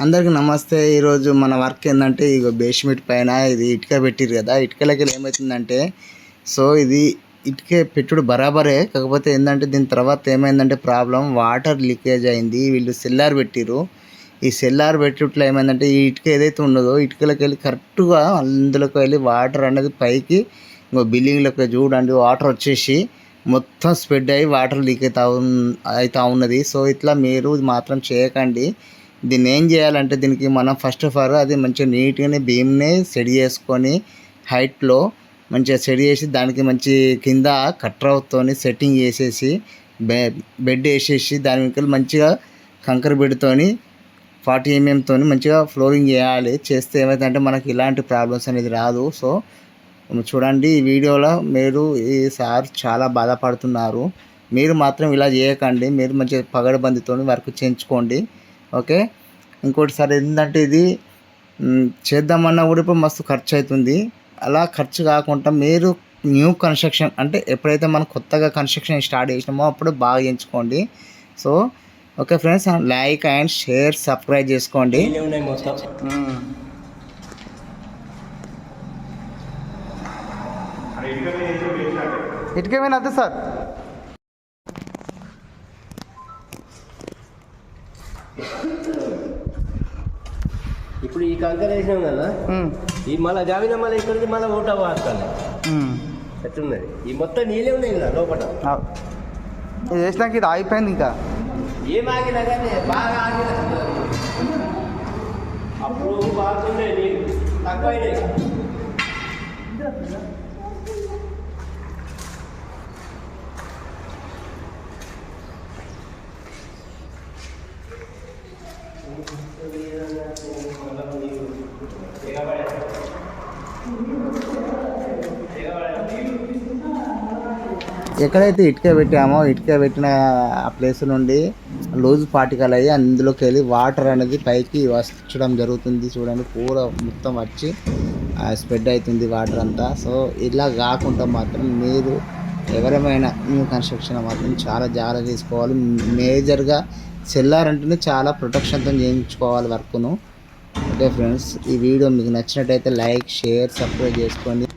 అందరికి నమస్తే. ఈరోజు మన వర్క్ ఏంటంటే ఇగో బేస్మెంట్ పైన ఇది ఇటుక పెట్టిరు కదా, ఇటుకలకి ఏమవుతుందంటే ఇది ఇటుక పెట్టుడు బరాబరే, కాకపోతే ఏంటంటే దీని తర్వాత ఏమైందంటే ప్రాబ్లం వాటర్ లీకేజ్ అయింది. వీళ్ళు సెల్లార్ పెట్టిరు. ఈ సెల్లార్ పెట్టుట్లో ఏమైందంటే ఈ ఇటుక ఏదైతే ఉన్నదో ఇటుకలకి వెళ్ళి కరెక్ట్గా అందులోకి వెళ్ళి వాటర్ అనేది పైకి ఇంకో బిల్డింగ్లోకి చూడండి వాటర్ వచ్చేసి మొత్తం స్ప్రెడ్ అయ్యి వాటర్ లీక్ అవుతా ఉన్నది. సో ఇట్లా మీరు మాత్రం చేయకండి. దీన్ని ఏం చేయాలంటే దీనికి మనం ఫస్ట్ ఆఫ్ ఆల్ అది మంచిగా నీట్గానే బీమ్ని సెట్ చేసుకొని హైట్లో మంచిగా సెట్ చేసి దానికి మంచి కింద కట్రవుతో సెట్టింగ్ చేసేసి బెడ్ వేసేసి దాని వెనుకలు మంచిగా కంకర బెడ్తోని 40 mm మంచిగా ఫ్లోరింగ్ చేయాలి. చేస్తే ఏమైందంటే మనకి ఇలాంటి ప్రాబ్లమ్స్ అనేది రాదు. సో చూడండి ఈ వీడియోలో మీరు ఈ సార్ చాలా బాధపడుతున్నారు. మీరు మాత్రం ఇలా చేయకండి. మీరు మంచిగా పగడబందితో వర్క్ చేయించుకోండి. ఓకే. ఇంకోటి సార్ ఏంటంటే ఇది చేద్దామన్నా కూడా ఇప్పుడు మస్తు ఖర్చు అవుతుంది. అలా ఖర్చు కాకుండా మీరు న్యూ కన్స్ట్రక్షన్ అంటే ఎప్పుడైతే మనం కొత్తగా కన్స్ట్రక్షన్ స్టార్ట్ చేసినామో అప్పుడు బాగా చేయించుకోండి. So okay friends, like and share subscribe చేసుకోండి. ఇటుకేమైనా అదే సార్ ఇప్పుడు ఈ కంకర వేసినాం కదా, ఈ మళ్ళీ జావిన మళ్ళీ ఇక్కడికి మళ్ళీ ఊట వాడుతాను ఎట్లున్నది. ఈ మొత్తం నీళ్ళే ఉన్నాయి కదా లోపల. ఇది వేసినాక ఇది ఆగిపోయింది. ఇంకా ఏం ఆగినా కానీ బాగా ఆగిన అప్పుడు బాగుండే నీళ్ళు తక్కువైనాయి. ఎక్కడైతే ఇటుక పెట్టామో ఇటుక పెట్టిన ఆ ప్లేస్ నుండి లూజ్ పార్టికల్ అయ్యి అందులోకి వెళ్ళి వాటర్ అనేది పైకి వచ్చడం జరుగుతుంది. చూడండి పూర మొత్తం వచ్చి స్ప్రెడ్ అవుతుంది వాటర్ అంతా. సో ఇలా కాకుండా మాత్రం మీరు ఎవరైనా న్యూ కన్స్ట్రక్షన్ మాత్రం చాలా జాగ్రత్త తీసుకోవాలి. మేజర్గా సెల్లార్ అంటేనే చాలా ప్రొటెక్షన్తో చేయించుకోవాలి వర్క్ను. ఓకే ఫ్రెండ్స్, ఈ వీడియో మీకు నచ్చినట్టయితే లైక్ షేర్ సబ్స్క్రైబ్ చేసుకోండి.